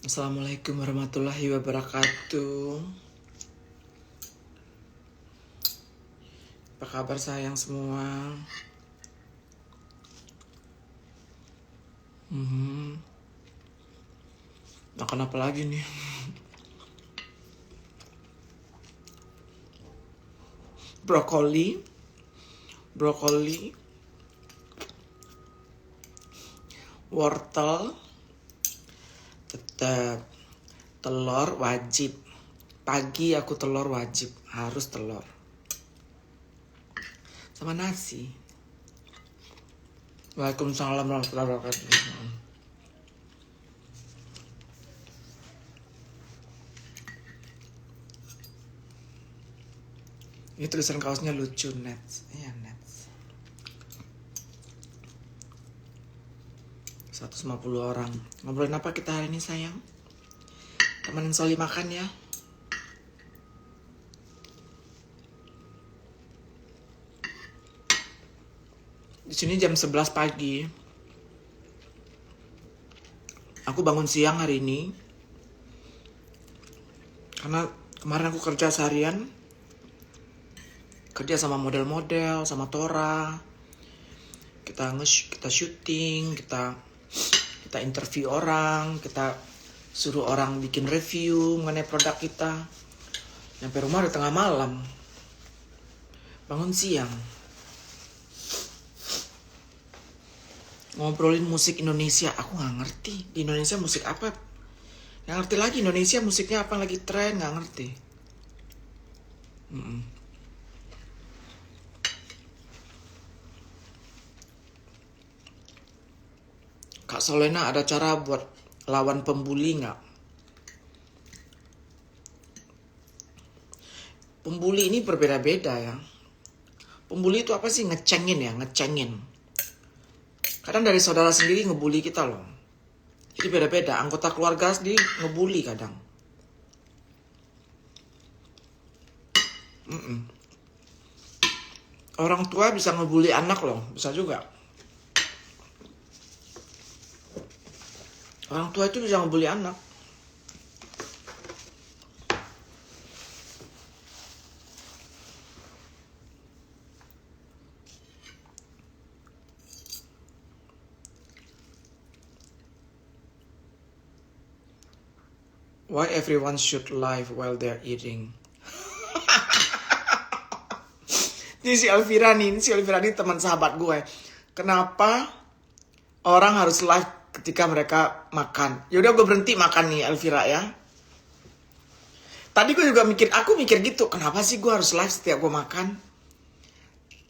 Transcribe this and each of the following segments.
Assalamualaikum warahmatullahi wabarakatuh. Apa kabar sayang semua? Makan apa lagi nih? Brokoli, wortel, tetap telur wajib. Pagi aku telur wajib, harus telur. Sama nasi. Waalaikumsalam warahmatullahi wabarakatuh. Ini tulisan kaosnya lucu, Nets. Iya, Nets. 150 orang. Ngobrolin apa kita hari ini, sayang? Temenin Soli makan ya. Di sini jam 11 pagi. Aku bangun siang hari ini. Karena kemarin aku kerja seharian. Kerja sama model-model, sama Tora. Kita syuting, kita interview orang, kita suruh orang bikin review mengenai produk kita. Sampai rumah udah tengah malam. Bangun siang. Ngobrolin musik Indonesia, aku nggak ngerti. Di Indonesia musik apa? Nggak ngerti lagi Indonesia musiknya apa lagi tren, nggak ngerti. Kak Solena ada cara buat lawan pembuli nggak? Pembuli ini berbeda-beda ya. Pembuli itu apa sih? Ngecengin. Kadang dari saudara sendiri ngebully kita loh. Jadi beda-beda. Anggota keluarga sendiri ngebully kadang. Orang tua bisa ngebully anak loh. Bisa juga. Orang tua itu bisa ngebully anak. Why everyone should live while they're eating? Ini si Elvira nih teman sahabat gue. Kenapa orang harus live ketika mereka makan? Yaudah gue berhenti makan nih Elvira ya. Tadi gue juga aku mikir gitu. Kenapa sih gue harus live setiap gue makan?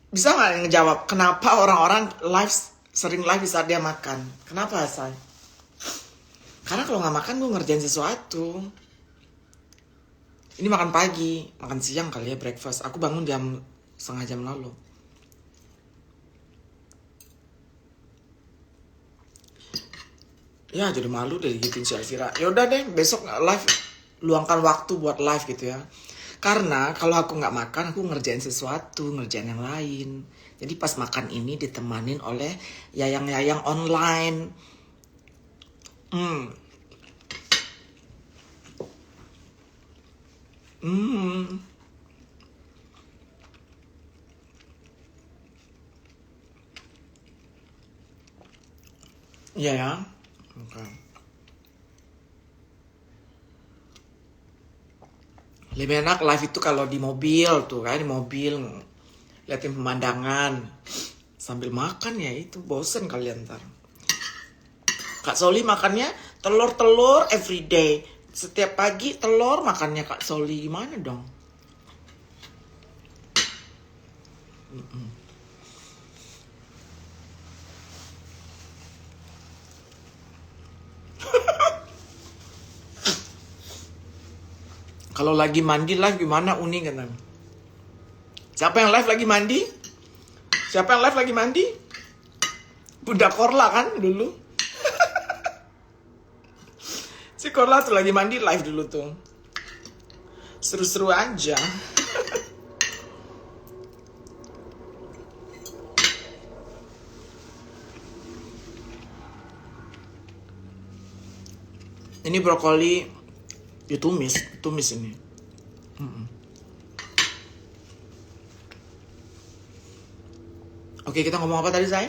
Bisa gak ngejawab? Kenapa orang-orang sering live saat dia makan? Kenapa say? Karena kalau gak makan gue ngerjain sesuatu. Ini makan pagi, makan siang kali ya breakfast. Aku bangun setengah jam lalu. Ya jadi malu deh gituin si Elvira. Yaudah deh besok live, luangkan waktu buat live gitu ya. Karena kalau aku nggak makan aku ngerjain sesuatu, ngerjain yang lain. Jadi pas makan ini ditemanin oleh yayang-yayang online. Iya ya. Okay. Lebih enak live itu kalau di mobil tuh kan, di mobil liatin pemandangan sambil makan ya, itu bosen kalian ntar. Kak Soli makannya telur everyday. Setiap pagi telur makannya Kak Soli, gimana dong? Kalau lagi mandi live gimana Uni kan? Siapa yang live lagi mandi? Siapa yang live lagi mandi? Bunda Korla kan dulu. Si Korla tuh lagi mandi live dulu tuh. Seru-seru aja. Ini brokoli ditumis, ini. Oke, kita ngomong apa tadi, saya?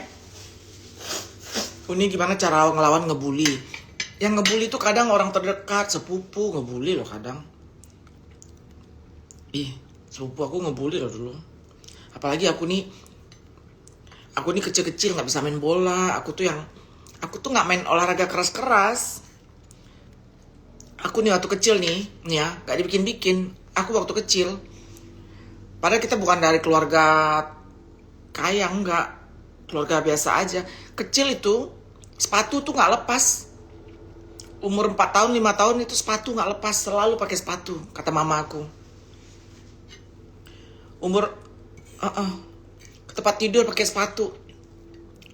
Ini gimana cara ngelawan ngebully? Yang ngebully itu kadang orang terdekat, sepupu ngebully loh kadang. Sepupu aku ngebully loh dulu. Apalagi aku nih kecil-kecil nggak bisa main bola. Aku tuh nggak main olahraga keras-keras. Aku nih waktu kecil nih ya nggak dibikin-bikin. Aku waktu kecil, padahal kita bukan dari keluarga kaya, enggak, keluarga biasa aja. Kecil itu sepatu tuh nggak lepas. Umur 4 tahun 5 tahun itu sepatu nggak lepas, selalu pakai sepatu, kata mama aku. Umur ke tempat tidur pakai sepatu.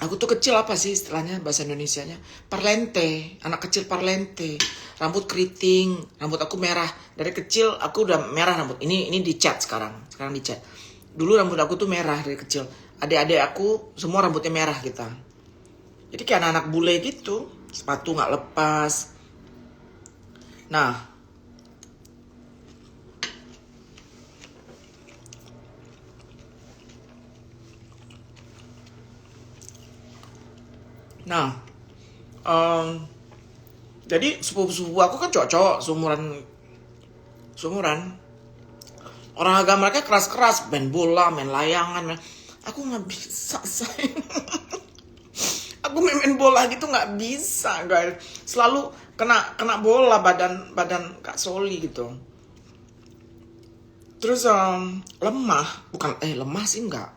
Aku tuh kecil apa sih istilahnya bahasa Indonesianya? Parlente, anak kecil parlente. Rambut keriting, rambut aku merah. Dari kecil aku udah merah rambut. Ini dicat sekarang dicat. Dulu rambut aku tuh merah dari kecil. Adik-adik aku semua rambutnya merah kita. Jadi kayak anak-anak bule gitu, sepatu nggak lepas. Nah, jadi sepupu-sepupu aku kan cowok-cowok seumuran. Olahraga mereka keras-keras, main bola, main layangan. Aku nggak bisa, sayang. Aku main bola gitu nggak bisa, guys. Selalu kena bola badan Kak Soli gitu. Terus lemah sih enggak.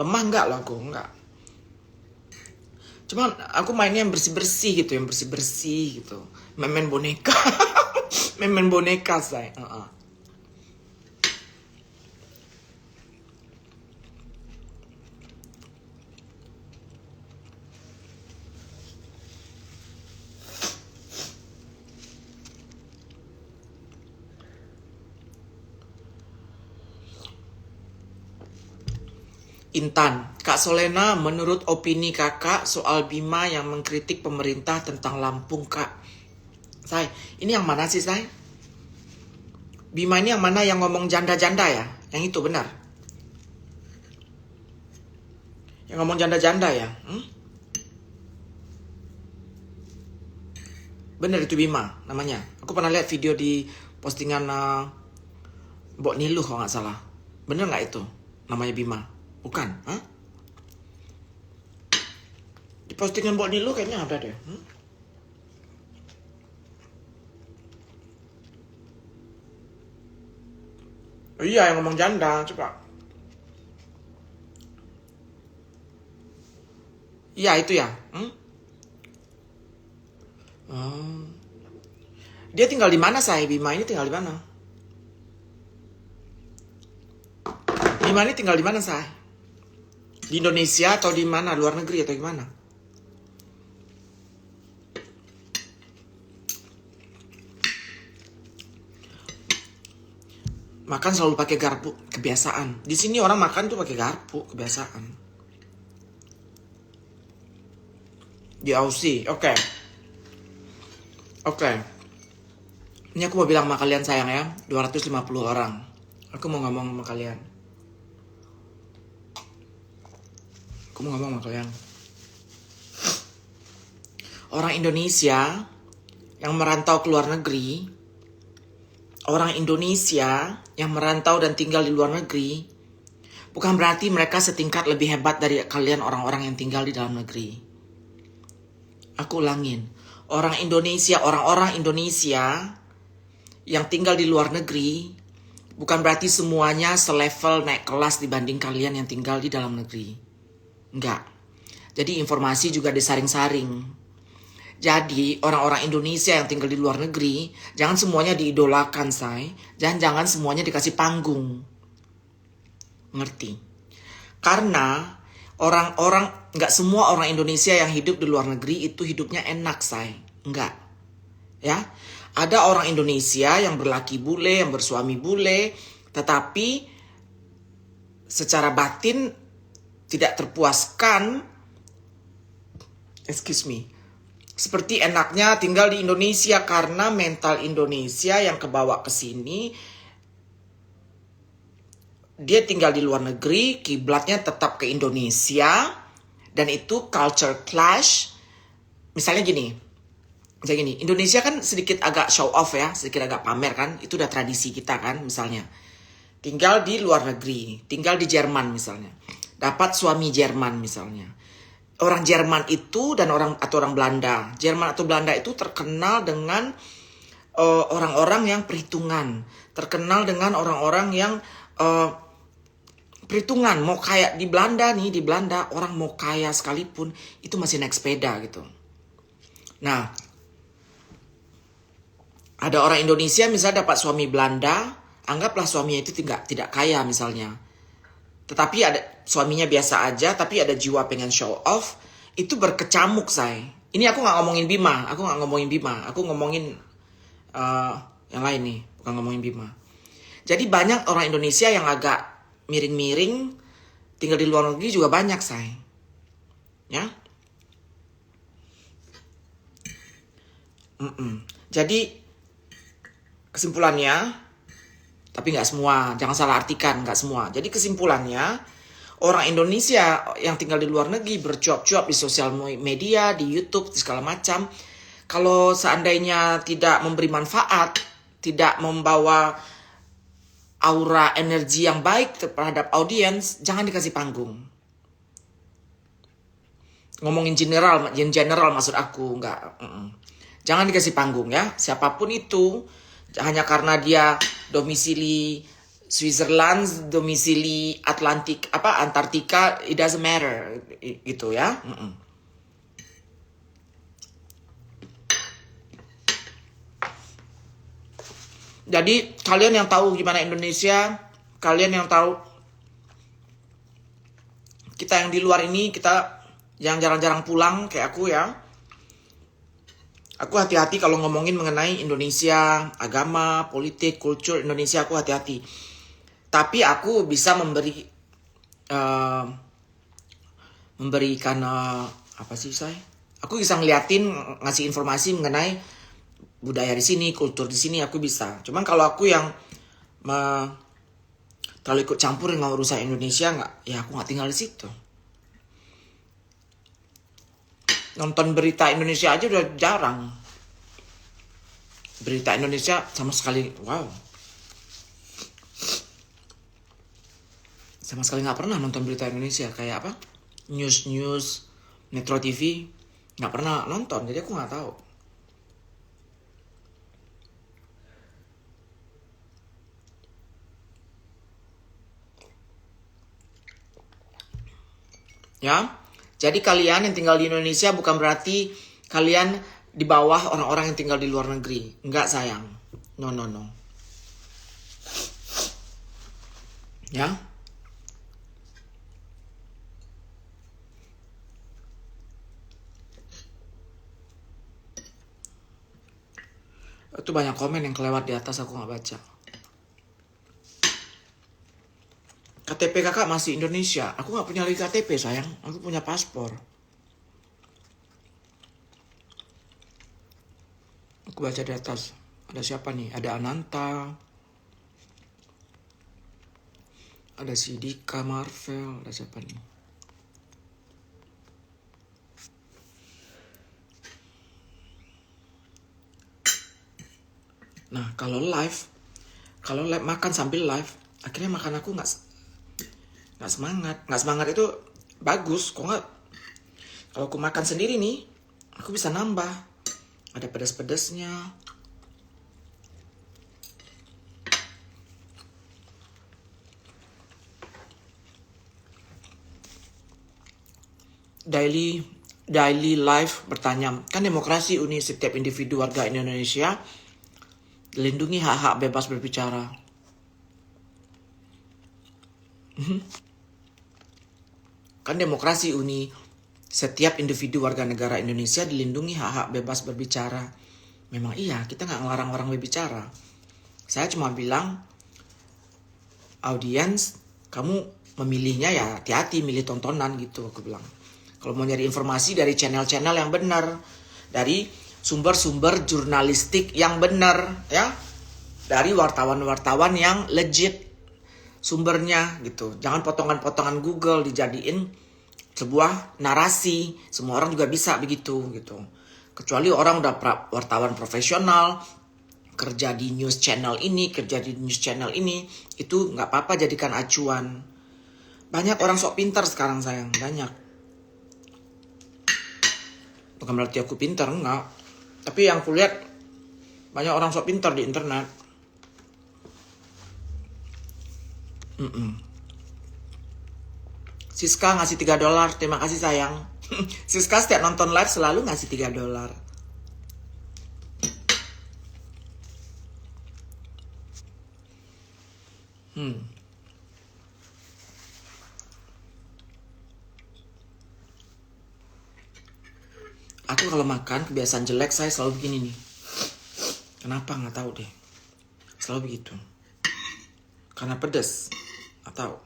Lemah enggak lah aku, enggak. Cuman aku mainnya yang bersih-bersih gitu. Main boneka. main boneka, saya. Intan, Kak Solena, menurut opini kakak soal Bima yang mengkritik pemerintah tentang Lampung, Kak. Say, ini yang mana sih, Say? Bima ini yang mana yang ngomong janda-janda ya? Yang itu benar? Yang ngomong janda-janda ya? Bener itu Bima namanya. Aku pernah lihat video di postingan Mbok Niluh kalau nggak salah. Bener nggak itu? Namanya Bima? Bukan? Di postingan Mbok Niluh kayaknya ada deh. Oh iya, yang ngomong janda, coba. Iya itu ya. Dia tinggal di mana, Say? Bima ini tinggal di mana? Bima ini tinggal di mana, Say? Di Indonesia atau di mana? Luar negeri atau gimana? Makan selalu pakai garpu, kebiasaan. Di sini orang makan tuh pakai garpu, kebiasaan. Di Aussie, oke. Ini aku mau bilang sama kalian, sayang ya, 250 orang. Aku mau ngomong sama kalian. Orang Indonesia yang merantau ke luar negeri, orang Indonesia yang merantau dan tinggal di luar negeri, bukan berarti mereka setingkat lebih hebat dari kalian orang-orang yang tinggal di dalam negeri. Aku ulangin, orang-orang Indonesia yang tinggal di luar negeri, bukan berarti semuanya selevel naik kelas dibanding kalian yang tinggal di dalam negeri. Enggak. Jadi informasi juga disaring-saring. Jadi orang-orang Indonesia yang tinggal di luar negeri, jangan semuanya diidolakan, say. Jangan semuanya dikasih panggung. Ngerti? Karena nggak semua orang Indonesia yang hidup di luar negeri itu hidupnya enak, say. Enggak. Ya. Ada orang Indonesia yang berlaki bule, yang bersuami bule, tetapi secara batin tidak terpuaskan, seperti enaknya tinggal di Indonesia karena mental Indonesia yang kebawa ke sini. Dia tinggal di luar negeri, kiblatnya tetap ke Indonesia, dan itu culture clash. Misalnya gini, Indonesia kan sedikit agak show off ya, sedikit agak pamer kan, itu udah tradisi kita kan. Misalnya tinggal di luar negeri, tinggal di Jerman misalnya, dapat suami Jerman misalnya. Orang Jerman itu dan orang Belanda, Jerman atau Belanda itu terkenal dengan orang-orang yang perhitungan, terkenal dengan orang-orang yang perhitungan. Mau kayak di Belanda nih, di Belanda orang mau kaya sekalipun itu masih naik sepeda gitu. Nah, ada orang Indonesia misalnya dapat suami Belanda, anggaplah suaminya itu tidak kaya misalnya. Tetapi ada suaminya biasa aja, tapi ada jiwa pengen show off, itu berkecamuk say. Ini aku nggak ngomongin Bima, aku ngomongin yang lain nih, bukan ngomongin Bima. Jadi banyak orang Indonesia yang agak miring-miring, tinggal di luar negeri juga banyak say. Ya. Jadi kesimpulannya, tapi nggak semua, jangan salah artikan, nggak semua. Jadi kesimpulannya, orang Indonesia yang tinggal di luar negeri bercuap-cuap di sosial media, di YouTube, di segala macam. Kalau seandainya tidak memberi manfaat, tidak membawa aura energi yang baik terhadap audiens, jangan dikasih panggung. Ngomongin general maksud aku, nggak. Jangan dikasih panggung ya, siapapun itu. Hanya karena dia domisili Switzerland, domisili Antartika, it doesn't matter gitu ya. Jadi kalian yang tahu gimana Indonesia, kalian yang tahu kita yang di luar ini, kita yang jarang-jarang pulang kayak aku ya. Aku hati-hati kalau ngomongin mengenai Indonesia, agama, politik, kultur Indonesia, aku hati-hati. Tapi aku bisa memberikan apa sih saya? Aku bisa ngasih informasi mengenai budaya di sini, kultur di sini, aku bisa. Cuman kalau aku yang terlalu ikut campur dengan urusan Indonesia, aku nggak tinggal di situ. Nonton berita Indonesia aja udah jarang. Berita Indonesia sama sekali, sama sekali nggak pernah nonton berita Indonesia. Kayak apa? News, Metro TV, nggak pernah nonton. Jadi aku nggak tahu. Ya, jadi kalian yang tinggal di Indonesia bukan berarti kalian di bawah orang-orang yang tinggal di luar negeri. Enggak sayang. No. Ya. Itu banyak komen yang kelewat di atas, aku nggak baca. KTP kakak masih Indonesia. Aku nggak punya lagi KTP sayang. Aku punya paspor. Aku baca di atas. Ada siapa nih? Ada Ananta. Ada Sidika Marvel. Ada siapa nih? Nah kalau live makan sambil live, akhirnya makan aku nggak semangat itu bagus. Kok nggak? Kalau aku makan sendiri nih, aku bisa nambah. Ada pedas-pedasnya. Daily life bertanya, kan demokrasi uni setiap individu warga Indonesia dilindungi hak-hak bebas berbicara. Kan demokrasi uni setiap individu warga negara Indonesia dilindungi hak-hak bebas berbicara. Memang iya, kita nggak ngelarang orang berbicara. Saya cuma bilang, audiens, kamu memilihnya ya hati-hati, milih tontonan gitu, aku bilang. Kalau mau nyari informasi dari channel-channel yang benar, dari sumber-sumber jurnalistik yang benar ya, dari wartawan-wartawan yang legit sumbernya gitu. Jangan potongan-potongan Google dijadiin sebuah narasi. Semua orang juga bisa begitu gitu. Kecuali orang udah wartawan profesional, kerja di news channel ini, kerja di news channel ini, itu nggak apa-apa jadikan acuan. Banyak orang sok pintar sekarang sayang, banyak. Bukan berarti aku pintar, enggak. Tapi yang kulihat banyak orang sok pintar di internet. Siska ngasih $3, terima kasih sayang. Siska setiap nonton live selalu ngasih $3. Aku kalau makan kebiasaan jelek saya selalu begini nih. Kenapa nggak tahu deh. Selalu begitu. Karena pedas atau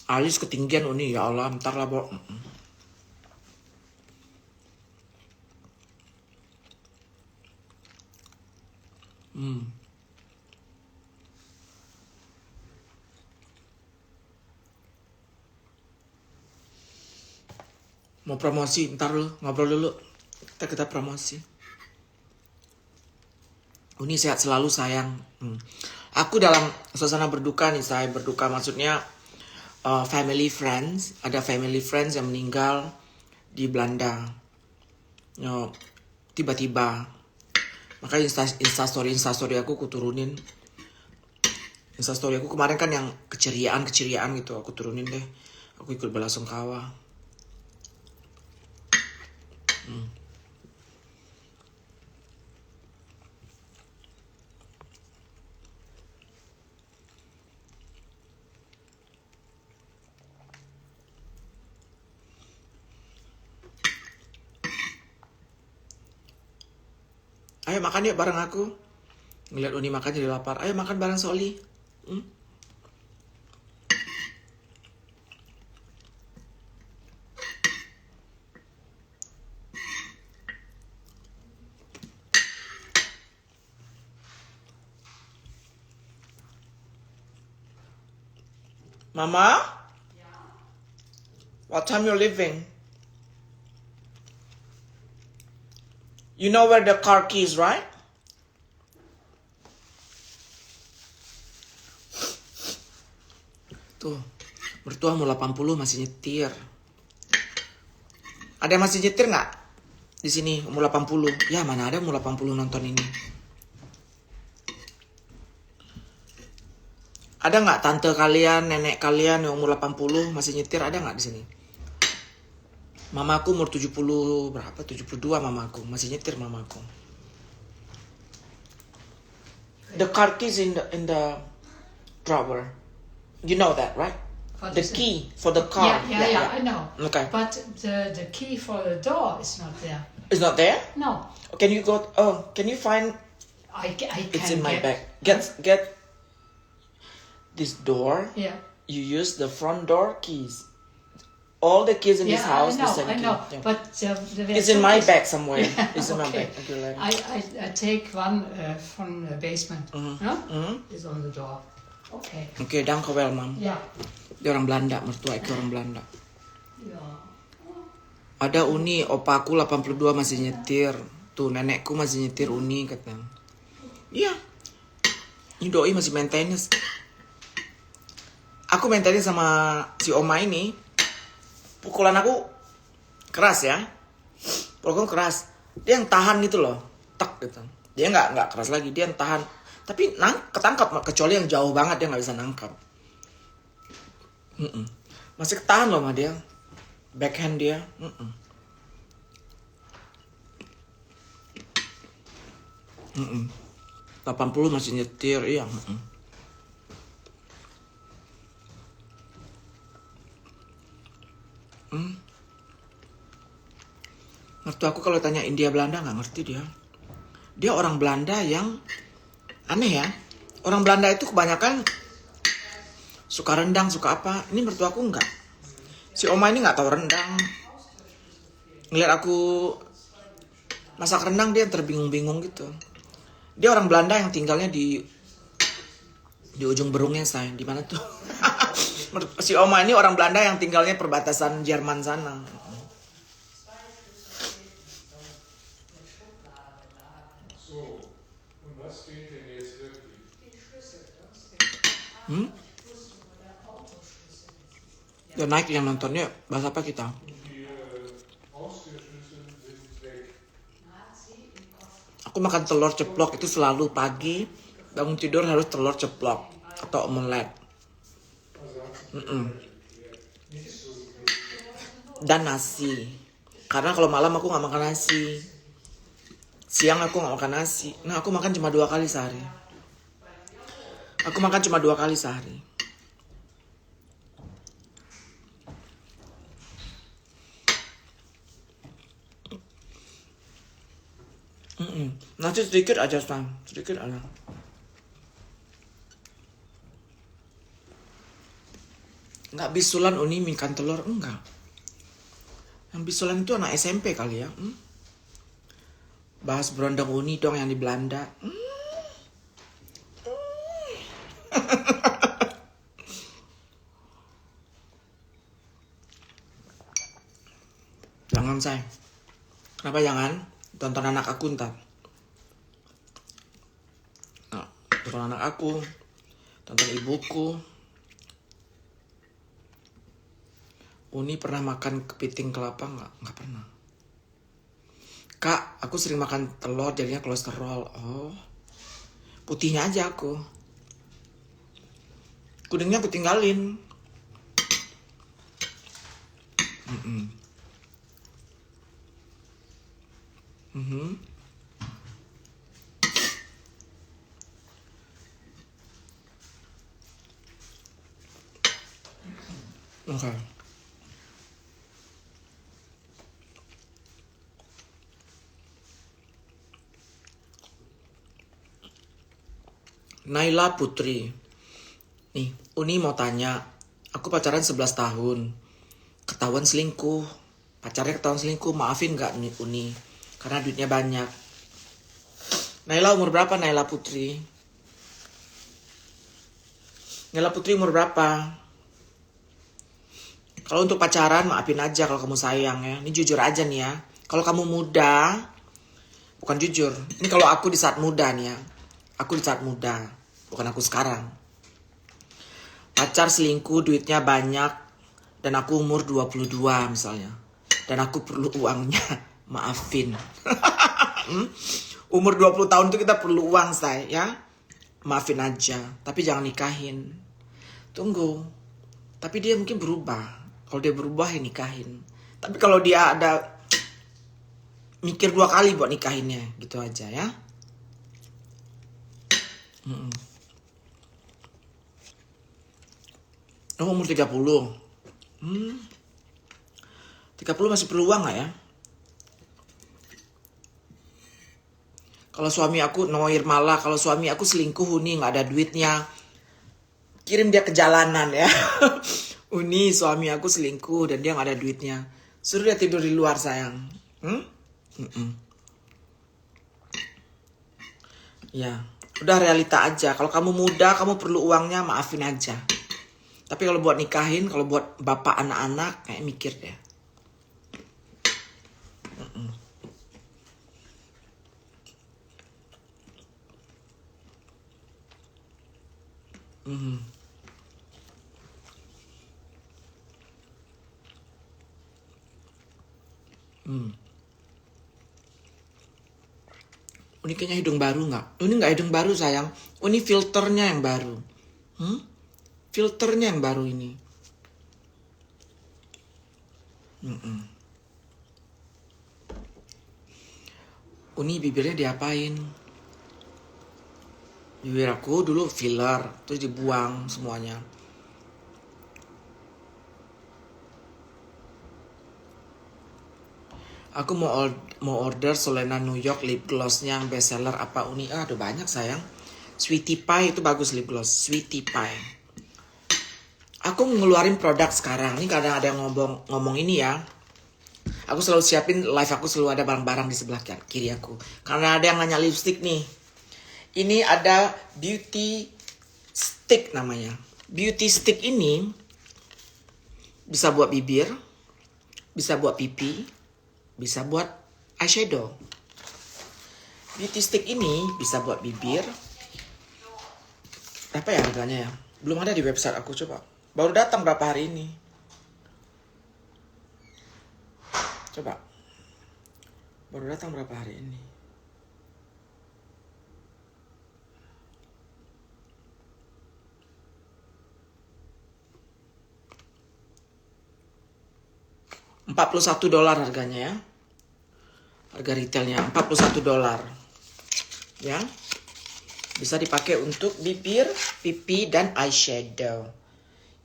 alis ketinggian Uni, ya Allah, ntar lah Bo. Mau promosi, ntar lu ngobrol dulu. Kita promosi. Uni sehat selalu sayang. Aku dalam suasana berduka nih, saya berduka maksudnya family friends, ada family friends yang meninggal di Belanda. Tiba-tiba. Makanya instastory aku turunin. Instastory aku kemarin kan yang keceriaan gitu, aku turunin deh. Aku ikut belasungkawa. Ayo makan yuk bareng aku. Ngeliat Uni makan jadi lapar. Ayo makan bareng Soli. Mama? What time you leaving? You know where the car key is, right? Tuh, mertua mau 80 masih nyetir. Ada yang masih nyetir nggak? Di sini umur 80. Ya mana ada umur 80 nonton ini. Ada nggak tante kalian, nenek kalian yang umur 80 masih nyetir, ada nggak di sini? Mamaku umur 70 berapa? 72 mamaku, masih nyetir mamaku. The car keys in the drawer. You know that, right? The key for the car. Yeah, I know. Okay. But the key for the door is not there. It's not there? No. Can you go? Can you find? I can It's in my bag. Get this door. Yeah. You use the front door keys. All the keys in this house, the same I key. know. Yeah. But It's in my bag somewhere. Yeah, It's in my okay. bag. Okay, like. I take one from the basement. Huh? It's on the door. Okay. Okay, dank wel, Mam. Yeah. Dia orang Belanda, mertua aku orang Belanda. Yeah. Ada Uni, opaku 82 masih nyetir. Tuh, nenekku masih nyetir Uni katanya. Iya. Ini doi masih maintenance. Aku maintenance sama si Oma ini. Pukulan aku keras ya. Pukulan keras. Dia yang tahan gitu loh. Tak gitu. Dia nggak keras lagi, dia yang tahan. Tapi ketangkap, kecuali yang jauh banget dia nggak bisa nangkap. Masih ketahan loh sama dia. Backhand dia. 80 masih nyetir, iya. Mertua aku kalau tanya India Belanda nggak ngerti dia. Dia orang Belanda yang aneh ya. Orang Belanda itu kebanyakan suka rendang, suka apa. Ini mertua aku enggak. Si Oma ini nggak tahu rendang. ngeliat aku masak rendang dia terbingung-bingung gitu. Dia orang Belanda yang tinggalnya di ujung Berungnya saya. Di mana tuh? Si Oma ini orang Belanda yang tinggalnya perbatasan Jerman sana. Ya naik yang nontonnya bahas apa kita? Aku makan telur ceplok itu selalu pagi bangun tidur harus telur ceplok atau omelet. Dan nasi. Karena kalau malam aku nggak makan nasi. Siang aku nggak makan nasi. Nah aku makan cuma 2 kali sehari. Aku makan cuma 2 kali sehari. Nasi sedikit aja, Stan. Sedikit aja. Nggak bisulan Uni makan telur, enggak. Yang bisulan itu anak SMP kali ya. Bahas berondong Uni dong yang di Belanda. Jangan say. Kenapa jangan? Tonton anak aku ntar. Nah, tonton anak aku. Tonton ibuku. Uni pernah makan kepiting kelapa nggak? Nggak pernah. Kak, aku sering makan telur jadinya kolesterol. Oh, putihnya aja aku. Kuningnya aku tinggalin. Okay. Naila Putri. Nih, Uni mau tanya. Aku pacaran 11 tahun. Ketahuan selingkuh. Pacarnya ketahuan selingkuh. Maafin gak nih Uni? Karena duitnya banyak. Naila umur berapa Naila Putri? Naila Putri umur berapa? Kalau untuk pacaran maafin aja kalau kamu sayang ya. Ini jujur aja nih ya. Kalau kamu muda, bukan jujur. Ini kalau aku di saat muda nih ya. Aku di saat muda, bukan aku sekarang. Pacar selingkuh, duitnya banyak, dan aku umur 22 misalnya. Dan aku perlu uangnya, maafin. Umur 20 tahun itu kita perlu uang, say, ya. Maafin aja, tapi jangan nikahin. Tunggu. Tapi dia mungkin berubah. Kalau dia berubah ya nikahin. Tapi kalau dia ada mikir 2 kali buat nikahinnya, gitu aja ya. Oh, umur 30. 30 masih perlu uang gak ya? Kalau suami aku noir malah, kalau suami aku selingkuh Uni gak ada duitnya, kirim dia ke jalanan ya. Uni suami aku selingkuh dan dia gak ada duitnya, suruh dia tidur di luar sayang. Ya, udah realita aja. Kalau kamu muda, kamu perlu uangnya, maafin aja. Tapi kalau buat nikahin, kalau buat bapak anak-anak, kayak mikir deh. Uni kayaknya hidung baru nggak? Uni nggak hidung baru sayang. Uni filternya yang baru. Filternya yang baru ini. Uni bibirnya diapain? Bibir aku dulu filler, terus dibuang semuanya. Aku mau order Solena New York lip glossnya yang best seller apa Uni? Aduh banyak sayang. Sweetie Pie itu bagus lip gloss. Sweetie Pie. Aku ngeluarin produk sekarang. Ini kadang ada yang ngomong ini ya. Aku selalu siapin live aku selalu ada barang-barang di sebelah kiri aku. Karena ada yang nanya lipstick nih. Ini ada beauty stick namanya. Beauty stick ini bisa buat bibir, bisa buat pipi, bisa buat eyeshadow. Beauty stick ini bisa buat bibir. Berapa ya harganya ya? Belum ada di website aku, coba. Baru datang berapa hari ini. Coba. Baru datang berapa hari ini. $41 harganya ya. Harga retailnya $41. Ya. Bisa dipakai untuk bibir, pipi, dan eyeshadow.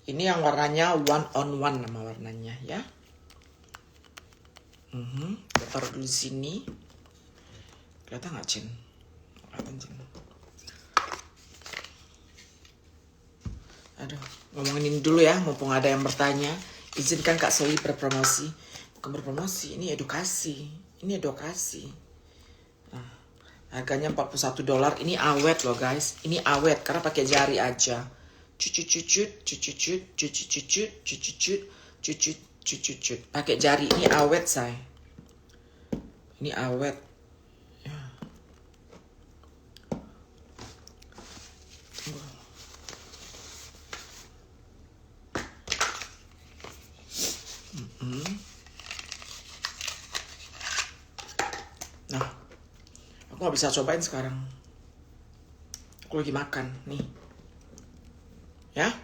Ini yang warnanya 1-on-1 nama warnanya ya. Kita taruh dulu di sini. Kelihatan nggak, Cin? Kelihatan, Cin. Aduh, ngomongin ini dulu ya, mumpung ada yang bertanya. Izinkan Kak Soli berpromosi. Bukan berpromosi, ini edukasi. Ini edukasi. Nah, harganya $41. Ini awet loh guys. Ini awet karena pakai jari aja. Cucut. Pakai jari ini awet, say. Ini awet. Ya. Nah, aku nggak bisa cobain sekarang. Aku lagi makan nih. Ya.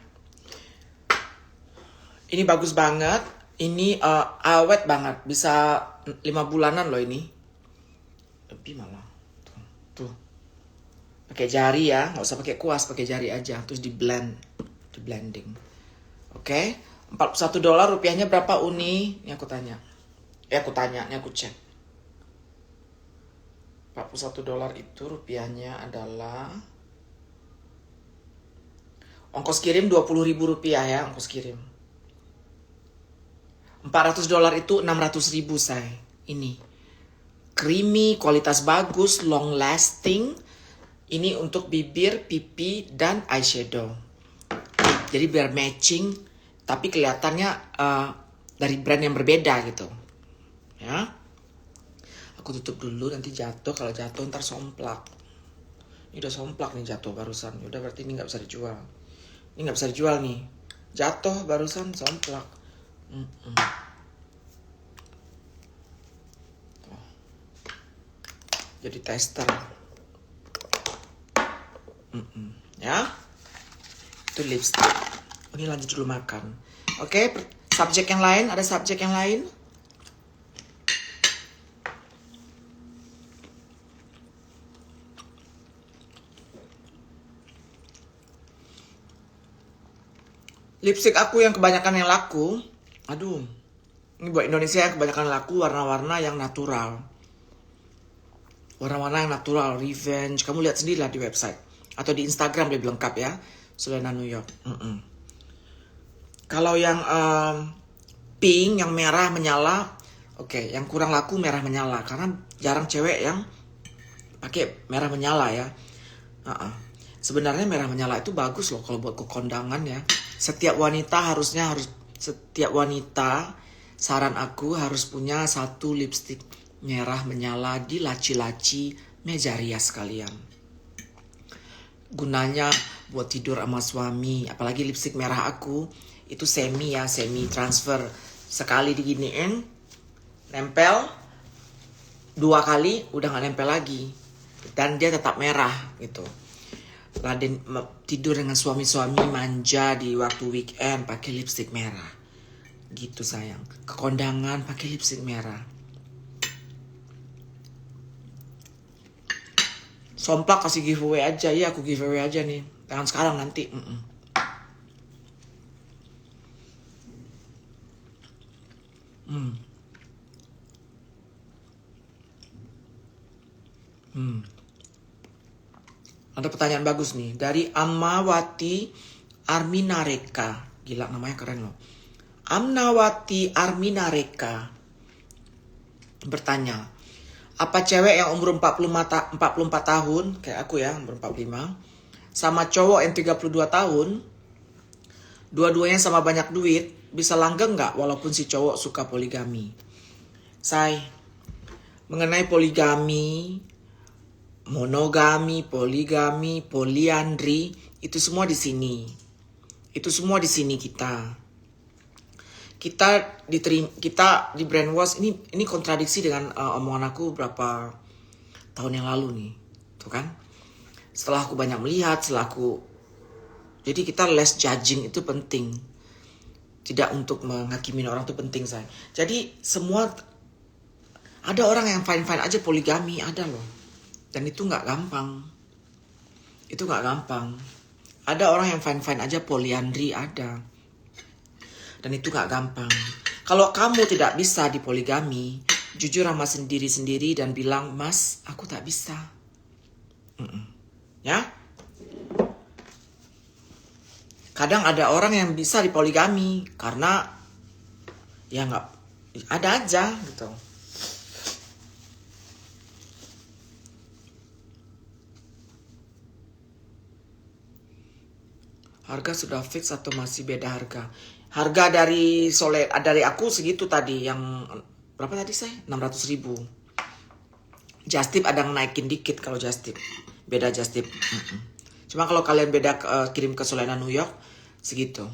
Ini bagus banget. Ini awet banget. Bisa 5 bulanan loh ini. Lebih malah. Tuh. Pakai jari ya. Nggak usah pakai kuas. Pakai jari aja. Terus di blend. Di blending. Oke. $41 rupiahnya berapa Uni? Ini aku tanya. Ini aku cek. $41 itu rupiahnya adalah ongkos kirim $20.000 ya, ongkos kirim. $400 itu 600.000 say. Ini creamy, kualitas bagus, long lasting. Ini untuk bibir, pipi, dan eyeshadow. Jadi biar matching, tapi kelihatannya dari brand yang berbeda gitu. Ya. Aku tutup dulu, nanti jatuh. Kalau jatuh ntar somplak. Ini udah somplak nih jatuh barusan. Udah berarti ini nggak bisa dijual. Ini nggak bisa dijual nih. Jatuh barusan somplak. Jadi tester. Ya. Itu lipstick. Ini lanjut dulu makan. Oke, subjek yang lain. Ada subjek yang lain? Lipstick aku yang kebanyakan yang laku. Aduh. Ini buat Indonesia yang kebanyakan laku warna-warna yang natural. Warna-warna yang natural, Revenge. Kamu lihat sendiri lah di website. Atau di Instagram lebih lengkap ya. Selena New York. Kalau yang pink, yang merah menyala. Oke, yang kurang laku merah menyala. Karena jarang cewek yang pakai merah menyala ya. Sebenarnya merah menyala itu bagus loh kalau buat ke kondangan ya. Setiap wanita saran aku harus punya satu lipstick merah menyala di laci-laci meja rias kalian. Gunanya buat tidur sama suami, apalagi lipstick merah aku itu semi transfer. Sekali diginiin, nempel 2 kali udah gak nempel lagi. Dan dia tetap merah gitu. Raden tidur dengan suami-suami manja di waktu weekend pakai lipstick merah. Gitu sayang. Ke kondangan pakai lipstick merah. Somplak kasih giveaway aja. Iya aku giveaway aja nih. Jangan sekarang nanti. Ada pertanyaan bagus nih dari Amawati Arminareka. Gila namanya keren loh. Amnawati Arminareka. bertanya, apa cewek yang umur 44 tahun, kayak aku ya, umur 45, sama cowok yang 32 tahun, dua-duanya sama banyak duit, bisa langgeng nggak walaupun si cowok suka poligami? Say, mengenai poligami, monogami, poligami, poliandri, itu semua di sini. Itu semua di sini kita. Kita di brainwash, ini kontradiksi dengan omongan aku berapa tahun yang lalu nih. Tuh kan? Setelah aku banyak melihat, jadi kita less judging itu penting. Tidak untuk menghakimin orang itu penting, saya. Jadi semua, ada orang yang fine-fine aja poligami, ada loh. Dan itu nggak gampang. Itu nggak gampang. Ada orang yang fine-fine aja poliandri, ada. Dan itu gak gampang. Kalau kamu tidak bisa di poligami, jujur sama sendiri-sendiri dan bilang, Mas, aku tak bisa. Ya? Kadang ada orang yang bisa di poligami karena ya nggak ada aja gitu. Harga sudah fix atau masih beda harga? Harga dari aku segitu tadi, yang berapa tadi saya? 600.000. Just tip ada naikin dikit kalau just tip. Beda just tip. Cuma kalau kalian beda kirim ke Solena New York segitu.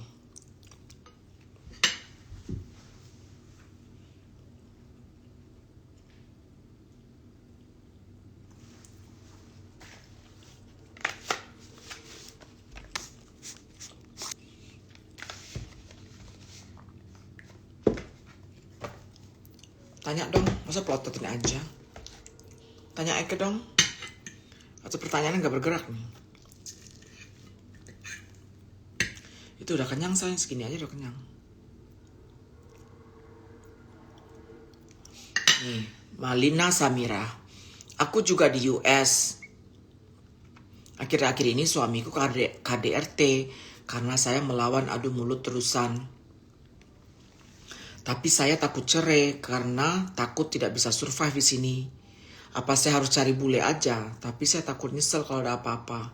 Tanya dong, masa plototin aja? Tanya Eke dong. Atau pertanyaannya gak bergerak nih. Itu udah kenyang sayang, segini aja udah kenyang. Nih, Malina Samira. Aku juga di US. Akhir-akhir ini suamiku KDRT karena saya melawan adu mulut terusan. Tapi saya takut cerai karena takut tidak bisa survive di sini. Apa saya harus cari bule aja? Tapi saya takut nyesel kalau ada apa-apa.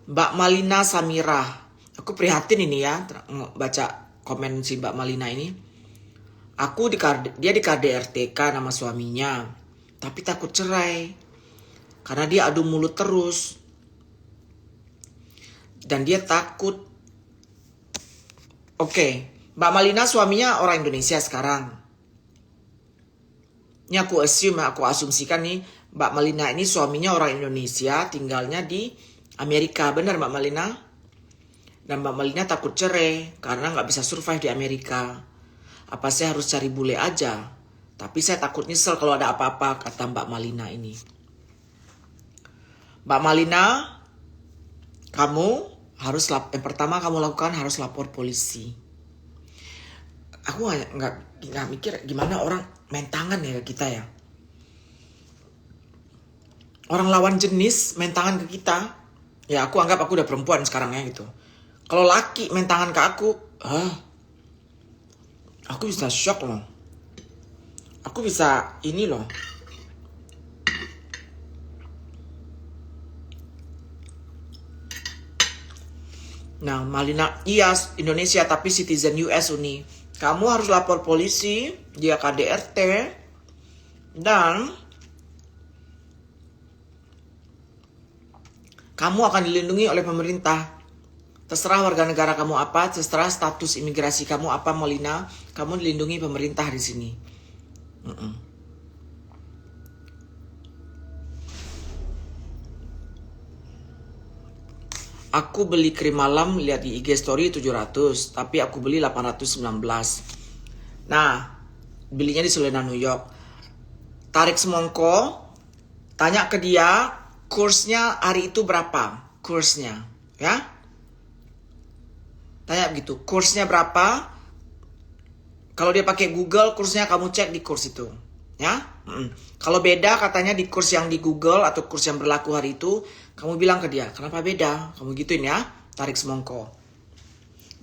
Mbak Malina Samira, aku prihatin ini ya, baca komen si Mbak Malina ini. Dia di KDRT nama suaminya, tapi takut cerai karena dia adu mulut terus. Dan dia takut. Oke. Mbak Malina suaminya orang Indonesia sekarang. Ini aku asumsikan nih, Mbak Malina ini suaminya orang Indonesia, tinggalnya di Amerika. Benar Mbak Malina? Dan Mbak Malina takut cerai karena nggak bisa survive di Amerika. Apa saya harus cari bule aja? Tapi saya takut nyesel kalau ada apa-apa, kata Mbak Malina ini. Mbak Malina, kamu harus yang pertama kamu lakukan harus lapor polisi. Aku nggak mikir gimana orang main tangan ya kita ya. Orang lawan jenis main tangan ke kita. Ya aku anggap aku udah perempuan sekarang ya gitu. Kalau laki main tangan ke aku bisa shock loh. Aku bisa ini loh. Nah Malina, iya Indonesia tapi citizen US Uni. Kamu harus lapor polisi, dia KDRT, dan kamu akan dilindungi oleh pemerintah. Terserah warga negara kamu apa, terserah status imigrasi kamu apa, Molina, kamu dilindungi pemerintah di sini. Aku beli krim malam, lihat di IG story 700, tapi aku beli 819. Nah, belinya di Solena New York. Tarik semongko, tanya ke dia, kursnya hari itu berapa? Kursnya, ya? Tanya begitu, kursnya berapa? Kalau dia pakai Google, kursnya kamu cek di kurs itu, ya? Kalau beda katanya di kurs yang di Google atau kurs yang berlaku hari itu, kamu bilang ke dia, kenapa beda? Kamu gituin ya, tarik semongko.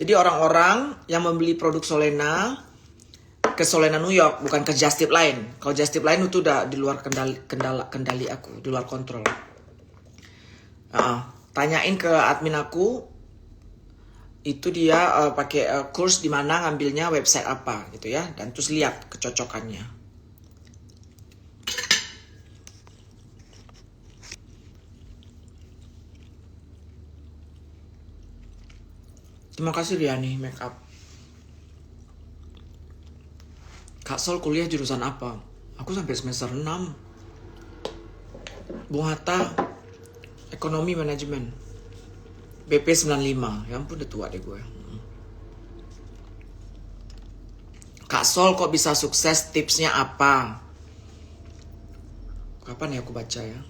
Jadi orang-orang yang membeli produk Solena, ke Solena New York, bukan ke Just Tip Line. Kalau Just Tip Line itu udah di luar kendali aku, di luar kontrol. Tanyain ke admin aku, itu dia pakai kurs di mana ngambilnya, website apa gitu ya, dan terus lihat kecocokannya. Terima kasih Riani Makeup. Kak Sol kuliah jurusan apa? Aku sampai semester 6. Bung Hatta, Ekonomi Manajemen. BP 95. Ya ampun, udah tua deh gue. Kak Sol kok bisa sukses, tipsnya apa? Kapan ya aku baca ya?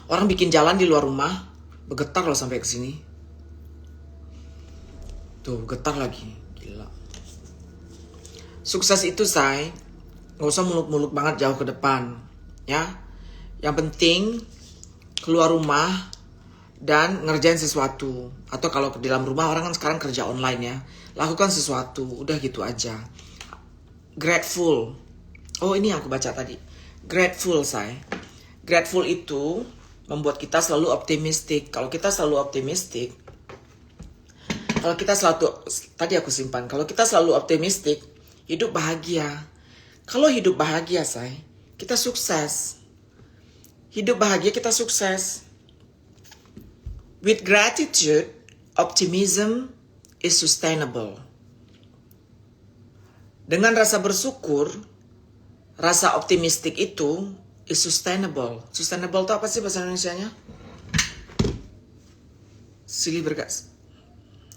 Orang bikin jalan di luar rumah, bergetar loh sampai ke sini. Tuh, getar lagi. Gila. Sukses itu, say, gak usah muluk-muluk banget jauh ke depan. Ya. Yang penting, keluar rumah dan ngerjain sesuatu. Atau kalau di dalam rumah, orang kan sekarang kerja online ya. Lakukan sesuatu. Udah gitu aja. Grateful. Oh, ini yang aku baca tadi. Grateful, say. Grateful itu membuat kita selalu optimistik. Kalau kita selalu optimistik, kalau kita selalu optimistik, hidup bahagia. Kalau hidup bahagia, say, kita sukses. Hidup bahagia, kita sukses. With gratitude, optimism is sustainable. Dengan rasa bersyukur, rasa optimistik itu is sustainable. Sustainable itu apa sih bahasa Indonesianya? Silih bergas.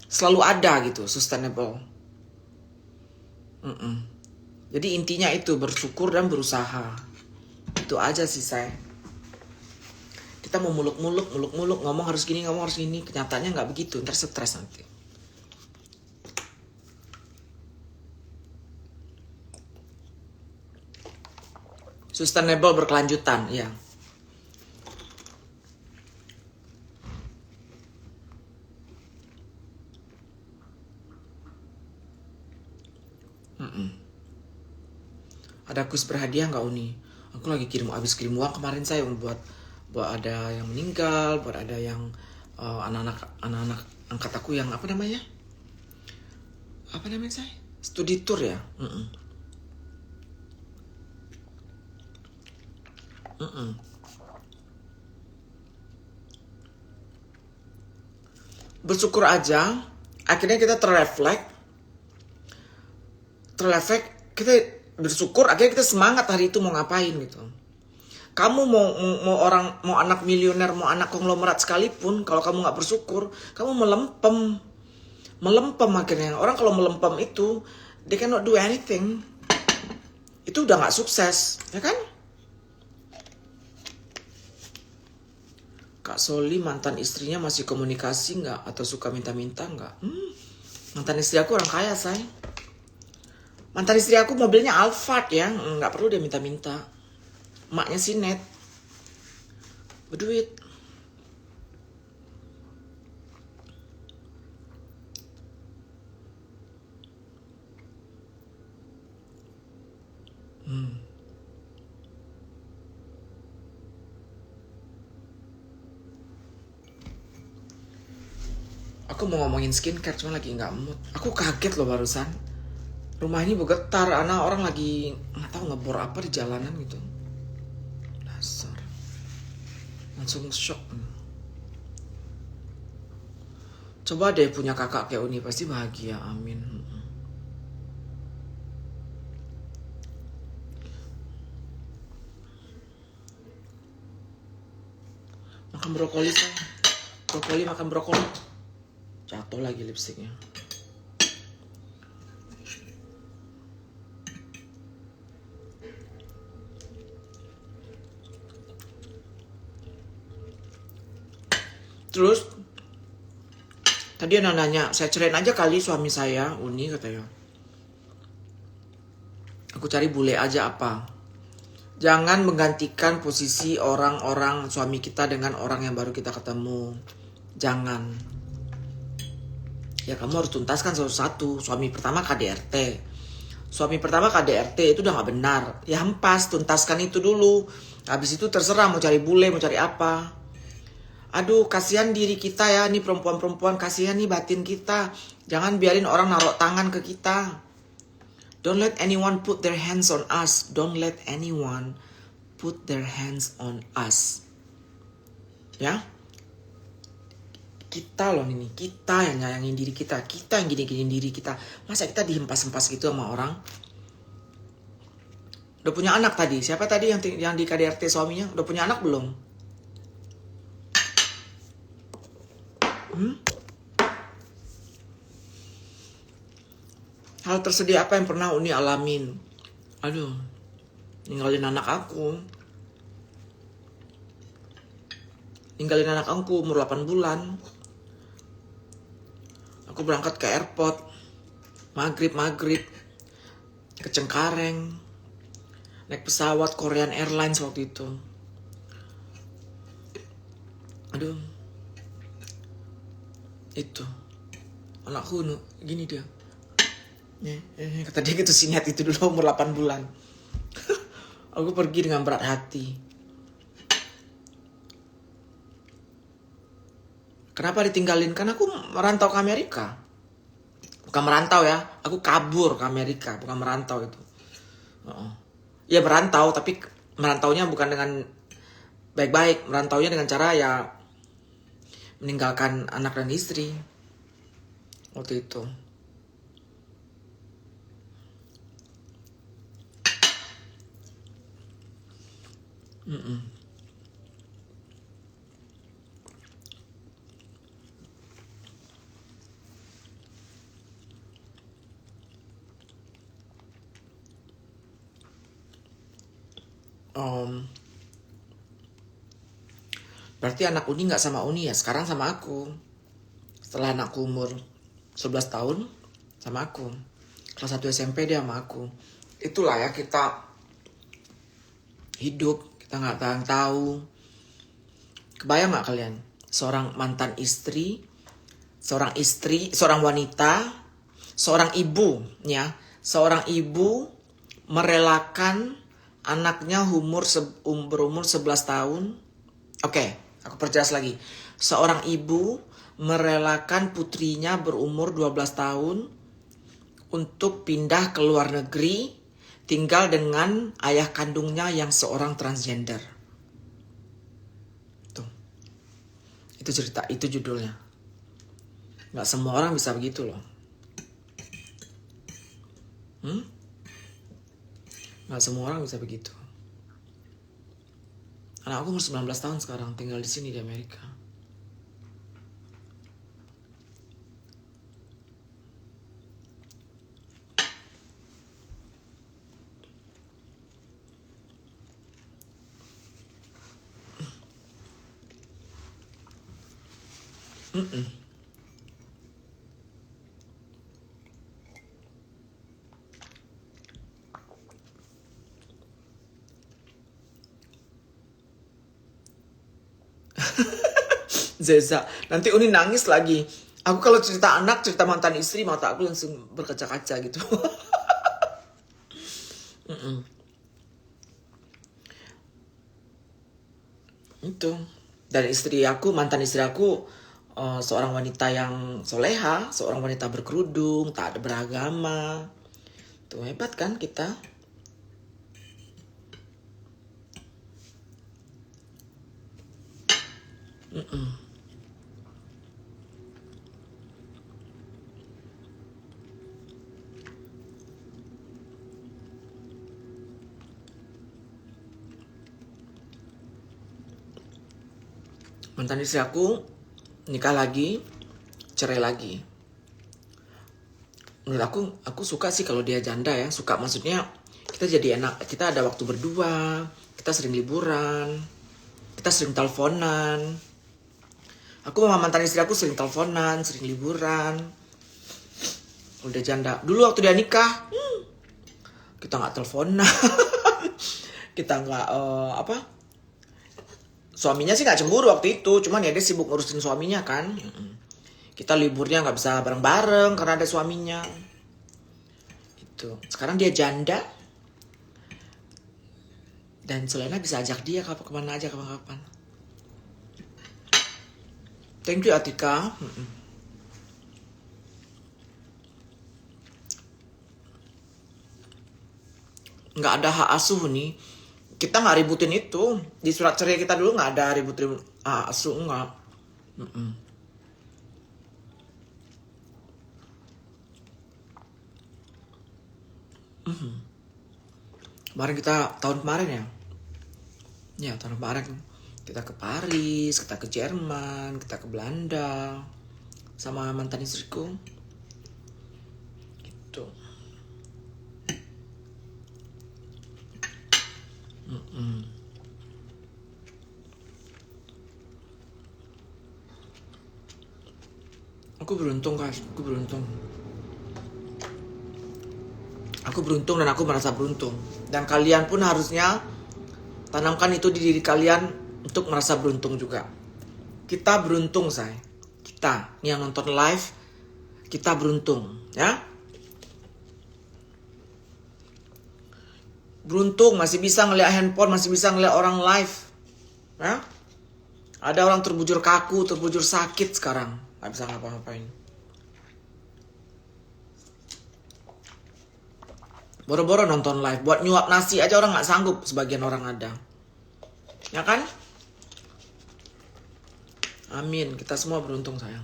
Selalu ada gitu, sustainable. Jadi intinya itu bersyukur dan berusaha. Itu aja sih, saya. Kita mau muluk-muluk, ngomong harus gini, kenyataannya nggak begitu, ntar stres nanti. Sustainable, berkelanjutan, ya. Ada kus berhadiah nggak Uni? Aku lagi habis kirim uang kemarin saya buat ada yang meninggal, buat ada yang anak-anak angkat aku yang apa namanya saya? Studi tour ya. Bersyukur aja, akhirnya kita terrefleks, kita bersyukur, akhirnya kita semangat hari itu mau ngapain gitu. Kamu mau anak milioner, mau anak konglomerat sekalipun, kalau kamu nggak bersyukur, kamu melempem akhirnya. Orang kalau melempem itu, they cannot do anything. Itu udah nggak sukses, ya kan? Kak Soli, mantan istrinya masih komunikasi nggak atau suka minta-minta nggak? Mantan istri aku orang kaya, say. Mantan istri aku mobilnya Alphard ya, nggak perlu dia minta-minta. Emaknya si net, berduit. Aku mau ngomongin skincare, cuma lagi nggak mood. Aku kaget loh barusan. Rumah ini bergetar, anak orang lagi nggak tahu ngebor apa di jalanan gitu. Dasar, langsung shock. Coba deh punya kakak kayak Uni, pasti bahagia, amin. Makan brokoli, say. Makan brokoli. Jatuh lagi lipstiknya. Terus tadi ada nanya, saya ceraiin aja kali suami saya, Uni katanya. Aku cari bule aja apa. Jangan menggantikan posisi orang-orang suami kita dengan orang yang baru kita ketemu. Jangan. Ya kamu harus tuntaskan satu-satu. Suami pertama KDRT. Suami pertama KDRT itu udah gak benar. Ya hempas, tuntaskan itu dulu. Habis itu terserah mau cari bule, mau cari apa. Aduh, kasihan diri kita ya, nih perempuan-perempuan, kasihan nih batin kita. Jangan biarin orang naruh tangan ke kita. Don't let anyone put their hands on us. Don't let anyone put their hands on us. Ya, kita loh ini, kita yang nyayangin diri kita yang gini-giniin diri kita. Masa kita dihempas-hempas gitu sama orang? Udah punya anak tadi? Siapa tadi yang di KDRT suaminya? Udah punya anak belum? Hal tersedih apa yang pernah Uni alamin? Aduh, ninggalin anak aku. Ninggalin anak aku umur 8 bulan. Aku berangkat ke airport maghrib ke Cengkareng, naik pesawat Korean Airlines waktu itu. Aduh, itu anakku gini dia. Kata dia gitu, siniat itu dulu umur 8 bulan. Aku pergi dengan berat hati. Kenapa ditinggalin? Karena aku merantau ke Amerika. Bukan merantau ya, aku kabur ke Amerika, bukan merantau itu. Ya merantau, tapi merantaunya bukan dengan baik-baik. Merantaunya dengan cara ya meninggalkan anak dan istri. Waktu itu. Berarti anak Uni gak sama Uni ya, sekarang sama aku. Setelah anakku umur 11 tahun, sama aku. Kelas 1 SMP dia sama aku. Itulah ya kita hidup, kita gak tahu. Kebayang gak kalian? Seorang mantan istri, seorang wanita, seorang ibu ya. Seorang ibu merelakan anaknya berumur 11 tahun. Oke, aku perjelas lagi. Seorang ibu merelakan putrinya berumur 12 tahun untuk pindah ke luar negeri, tinggal dengan ayah kandungnya yang seorang transgender. Tuh. Itu cerita, itu judulnya. Gak semua orang bisa begitu loh. Gak semua orang bisa begitu. Anak aku umur 19 tahun sekarang, tinggal di sini di Amerika. Zeza, nanti Uni nangis lagi. Aku kalau cerita anak, cerita mantan istri, mata aku langsung berkaca-kaca gitu. Itu. Dan istri aku, mantan istri aku, seorang wanita yang soleha, seorang wanita berkerudung, tak ada beragama. Tuh hebat kan kita. Mantan istri aku nikah lagi, cerai lagi. Menurut aku suka sih kalau dia janda ya. Suka maksudnya kita jadi enak. Kita ada waktu berdua, kita sering liburan, kita sering teleponan. Aku sama mantan istri aku sering teleponan, sering liburan. Kalau dia janda. Dulu waktu dia nikah, kita gak teleponan. Kita gak suaminya sih gak cemburu waktu itu, cuman ya dia sibuk ngurusin suaminya kan. Kita liburnya gak bisa bareng-bareng karena ada suaminya. Gitu. Sekarang dia janda. Dan Selena bisa ajak dia kemana aja kapan-kapan. Thank you Atika. Nggak ada hak asuh nih. Kita nggak ributin itu. Di surat cerai kita dulu nggak ada ribut-ribut hak asuh, nggak. Kemarin kita, tahun kemarin ya. Ya, tahun kemarin kita ke Paris, kita ke Jerman, kita ke Belanda sama mantan istriku. Gitu. Aku beruntung guys, aku beruntung. Aku beruntung dan aku merasa beruntung. Dan kalian pun harusnya tanamkan itu di diri kalian untuk merasa beruntung juga. Kita beruntung, say. Kita yang nonton live, kita beruntung, ya. Beruntung masih bisa ngeliat handphone, masih bisa ngeliat orang live, ya. Ada orang terbujur kaku, terbujur sakit sekarang, nggak bisa ngapa-ngapain. Boro-boro nonton live, buat nyuap nasi aja orang nggak sanggup, sebagian orang ada. Ya kan? Amin, kita semua beruntung sayang.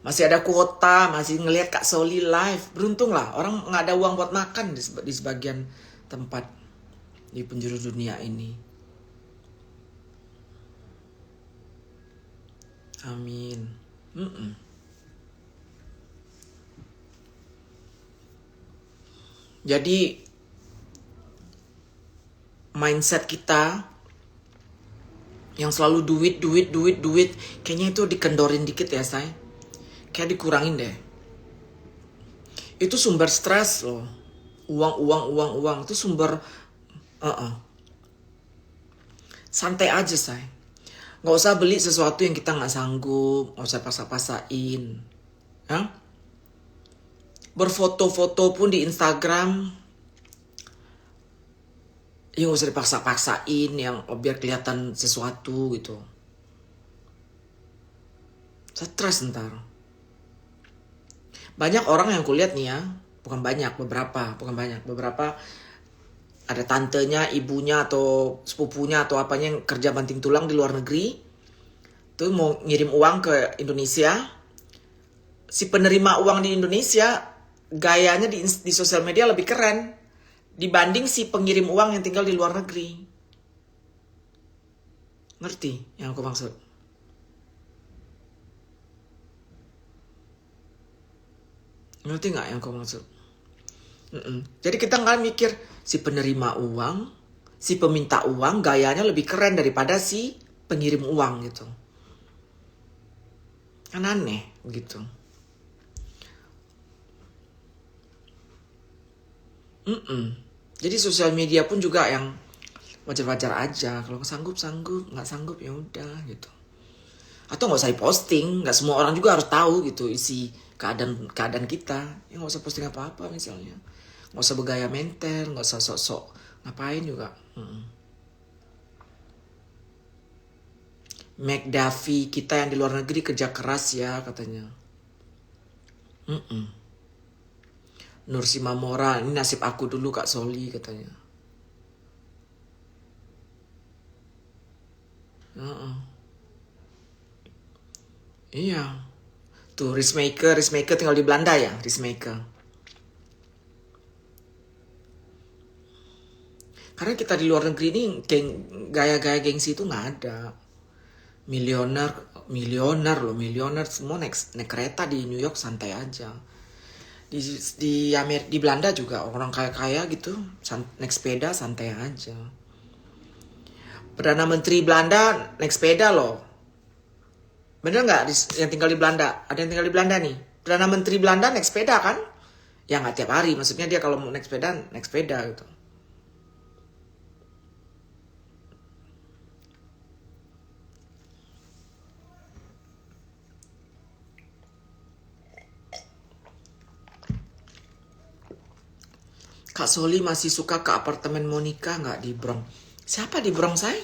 Masih ada kuota, masih ngelihat Kak Soli live. Beruntung lah, orang nggak ada uang buat makan di sebagian tempat di penjuru dunia ini. Amin. Jadi mindset kita yang selalu duit, kayaknya itu dikendorin dikit ya, say. Kayak dikurangin deh. Itu sumber stres loh. Uang itu sumber santai aja, say. Nggak usah beli sesuatu yang kita nggak sanggup, nggak usah paksa-paksain, ya. Berfoto-foto pun di Instagram, ya nggak usah dipaksa-paksain, yang biar kelihatan sesuatu gitu. Stres ntar. Banyak orang yang kulihat nih ya, beberapa. Ada tantenya, ibunya, atau sepupunya, atau apanya yang kerja banting tulang di luar negeri. Tuh mau ngirim uang ke Indonesia. Si penerima uang di Indonesia, gayanya di sosial media lebih keren dibanding si pengirim uang yang tinggal di luar negeri. Ngerti yang aku maksud? Ngerti nggak yang aku maksud? Jadi kita nggak mikir si penerima uang, si peminta uang gayanya lebih keren daripada si pengirim uang gitu. Kan aneh gitu. Jadi sosial media pun juga yang wajar-wajar aja. Kalau sanggup, nggak sanggup ya udah gitu. Atau nggak usah diposting, nggak semua orang juga harus tahu gitu isi keadaan kita. Ya nggak usah posting apa-apa misalnya. Nggak usah bergaya menter, nggak usah sok-sok ngapain juga. McDaffy kita yang di luar negeri kerja keras ya katanya. Nursi Mamora, ini nasib aku dulu Kak Soli katanya. Iya. Tuh Rismaker tinggal di Belanda ya, Rismaker. Karena kita di luar negeri ini gaya-gaya gengsi itu nggak ada. Milioner semua naik kereta di New York santai aja. Di Belanda juga orang kaya-kaya gitu naik sepeda santai aja. Perdana Menteri Belanda naik sepeda loh. Bener nggak yang tinggal di Belanda? Ada yang tinggal di Belanda nih. Perdana Menteri Belanda naik sepeda kan? Ya nggak tiap hari. Maksudnya dia kalau mau naik sepeda gitu. Kak Soli masih suka ke apartemen Monica nggak di Bronx? Siapa di Bronx, saya?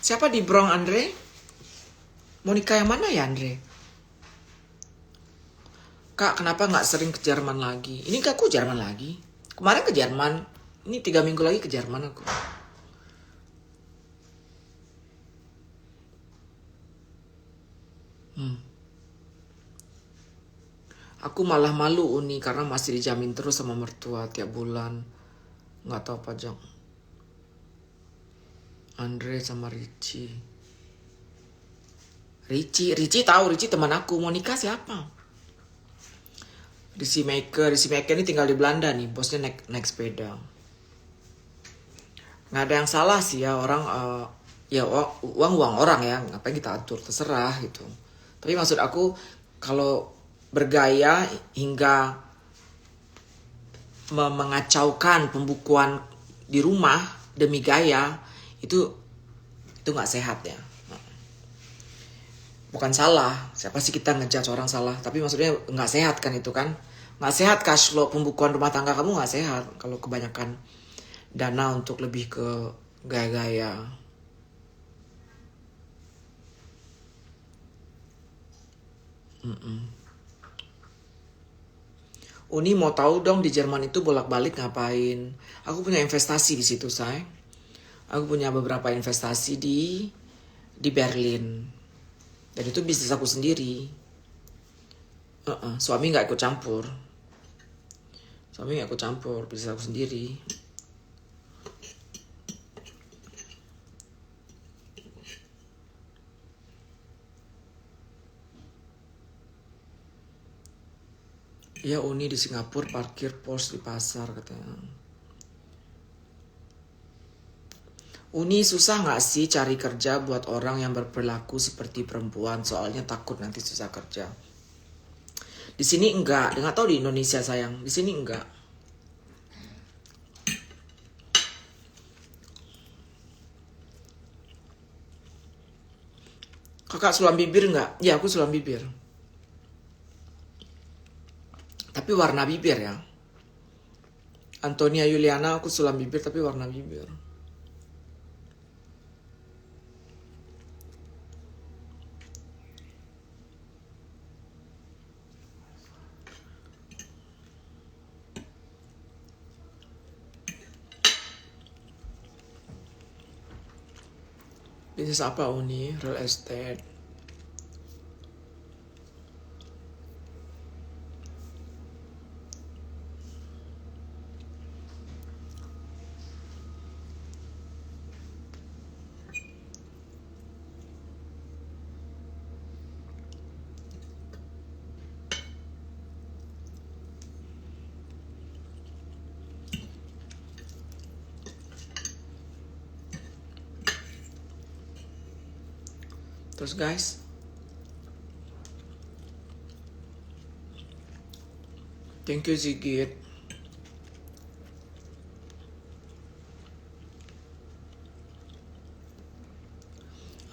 Siapa di Bronx, Andre? Monica yang mana ya, Andre? Kak, kenapa nggak sering ke Jerman lagi? Ini kak, aku Jerman lagi. Kemarin ke Jerman. Ini 3 minggu lagi ke Jerman aku. Aku malah malu Uni karena masih dijamin terus sama mertua tiap bulan. Nggak tahu pajak. Andre sama Richie. Richie tahu, Richie teman aku. Monica siapa? Richie Maker ini tinggal di Belanda nih. Bosnya naik sepeda. Nggak ada yang salah sih ya, orang ya uang orang ya, ngapain kita atur, terserah gitu. Tapi maksud aku kalau bergaya hingga mengacaukan pembukuan di rumah demi gaya itu nggak sehat ya. Bukan salah, siapa sih kita ngejudge orang salah, tapi maksudnya nggak sehat kan itu kan, nggak sehat cash flow pembukuan rumah tangga kamu nggak sehat kalau kebanyakan dana untuk lebih ke gaya-gaya. Uni mau tahu dong di Jerman itu bolak-balik ngapain? Aku punya investasi di situ, say. Aku punya beberapa investasi di Berlin. Dan itu bisnis aku sendiri. Suami nggak ikut campur. Bisnis aku sendiri. Ya Uni di Singapura parkir pos di pasar katanya. Uni susah nggak sih cari kerja buat orang yang berperilaku seperti perempuan? Soalnya takut nanti susah kerja. Di sini enggak, nggak tahu di Indonesia sayang. Di sini enggak. Kakak sulam bibir nggak? Ya aku sulam bibir. Tapi warna bibir ya. Antonia Yuliana aku sulam bibir tapi warna bibir. Bisnis apa Uni? Real estate. Terus guys, thank you Zigit.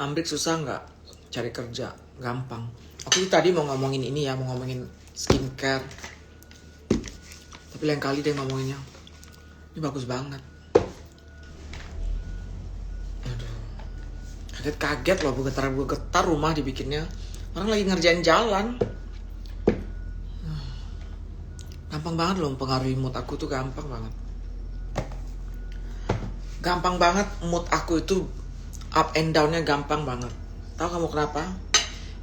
Amrik susah nggak cari kerja? Gampang. Aku tadi mau ngomongin ini ya, mau ngomongin skincare. Tapi lain kali deh ngomonginnya. Ini bagus banget. Kaget loh, gue getar rumah dibikinnya. Orang lagi ngerjain jalan. Gampang banget loh mempengaruhi mood aku tuh, gampang banget. Gampang banget mood aku itu up and down-nya gampang banget. Tahu kamu kenapa?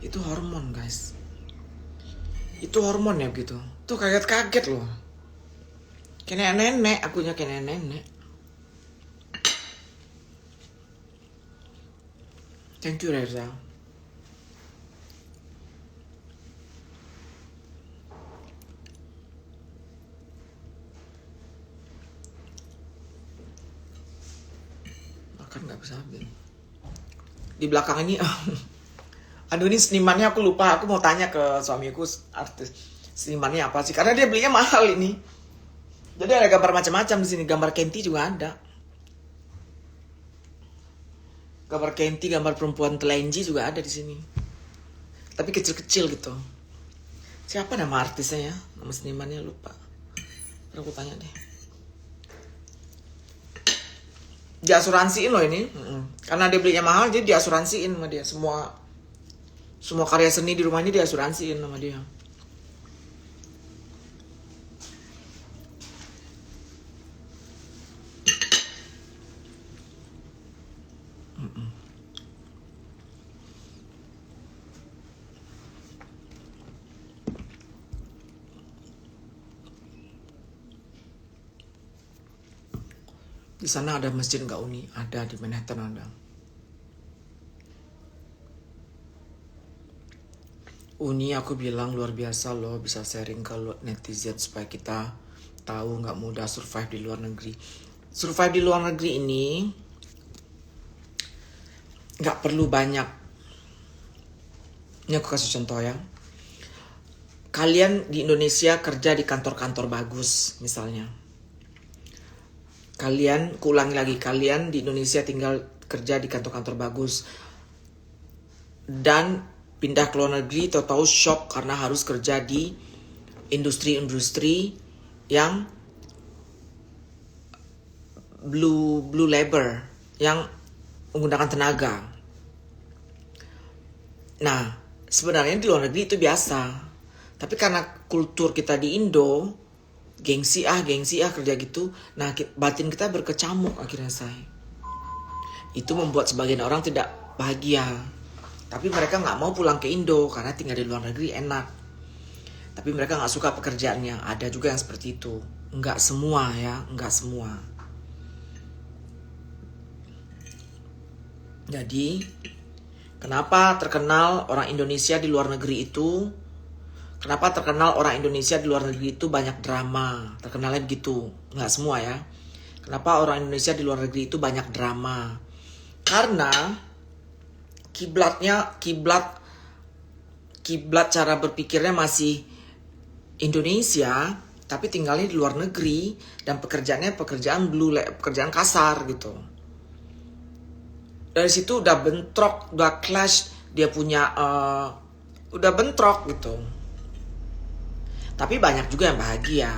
Itu hormon guys. Itu hormon ya gitu. Tuh kaget loh. Kayak nenek, akunya kayak nenek. Thank you Reza. Makan nggak bisa habis. Di belakang ini, aduh ini senimannya aku lupa. Aku mau tanya ke suamiku, artis senimannya apa sih? Karena dia belinya mahal ini. Jadi ada gambar macam-macam di sini. Gambar Kenti juga ada. Gambar Kenti, gambar perempuan telenji juga ada di sini. Tapi kecil-kecil gitu. Siapa nama artisnya ya? Nama senimannya lupa. Aku tanya deh. Diasuransiin loh ini. Karena dia belinya mahal, jadi diasuransiin sama dia. Semua karya seni di rumah ini diasuransiin sama dia. Di sana ada masjid nggak Uni? Ada, di Manhattan ada. Uni aku bilang luar biasa loh, bisa sharing ke netizen supaya kita tahu nggak mudah survive di luar negeri. Survive di luar negeri ini nggak perlu banyak. Ini aku kasih contoh ya. Kalian di Indonesia kerja di kantor-kantor bagus misalnya. Kalian di Indonesia tinggal kerja di kantor-kantor bagus dan pindah ke luar negeri tahu-tahu shock karena harus kerja di industri-industri yang blue labor, yang menggunakan tenaga. Nah, sebenarnya di luar negeri itu biasa. Tapi karena kultur kita di Indo, gengsi kerja gitu. Nah, batin kita berkecamuk akhirnya itu membuat sebagian orang tidak bahagia. Tapi mereka nggak mau pulang ke Indo karena tinggal di luar negeri enak. Tapi mereka nggak suka pekerjaannya. Ada juga yang seperti itu. Nggak semua ya, nggak semua. Jadi, kenapa terkenal orang Indonesia di luar negeri itu? Kenapa terkenal orang Indonesia di luar negeri itu banyak drama? Terkenalnya begitu. Nggak semua ya. Kenapa orang Indonesia di luar negeri itu banyak drama? Karena kiblat cara berpikirnya masih Indonesia, tapi tinggalnya di luar negeri dan pekerjaannya pekerjaan kasar gitu. Dari situ udah bentrok, udah clash, dia punya udah bentrok gitu. Tapi banyak juga yang bahagia.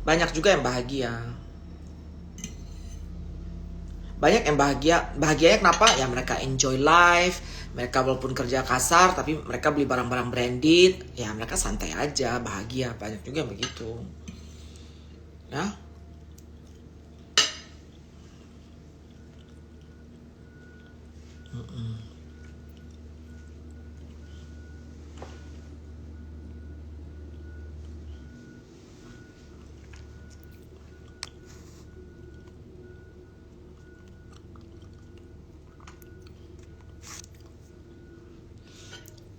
Bahagianya kenapa? Ya mereka enjoy life. Mereka walaupun kerja kasar, tapi mereka beli barang-barang branded. Ya mereka santai aja, bahagia. Banyak juga yang begitu. Ya.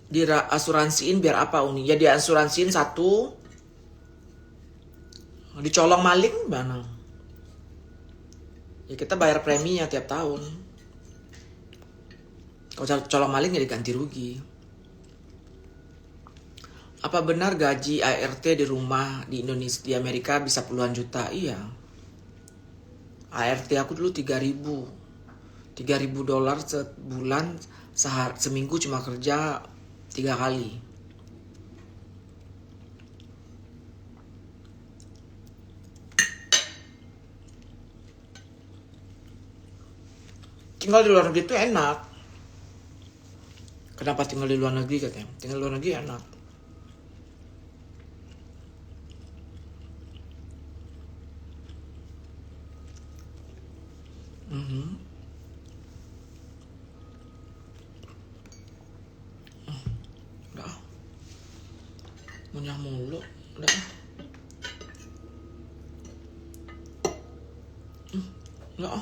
Diasuransiin biar apa Uni? Ya diasuransiin satu, dicolong maling mana? Ya kita bayar preminya tiap tahun. Kalau colong maling ya diganti rugi. Apa benar gaji ART di rumah di Indonesia, di Amerika bisa puluhan juta? Iya. ART aku dulu $3.000 sebulan, seminggu cuma kerja 3 kali. Tinggal di luar negeri itu enak. Kenapa tinggal di luar negeri katanya? Tinggal di luar negeri enak. Udah. Munyah mulu. Udah. Udah.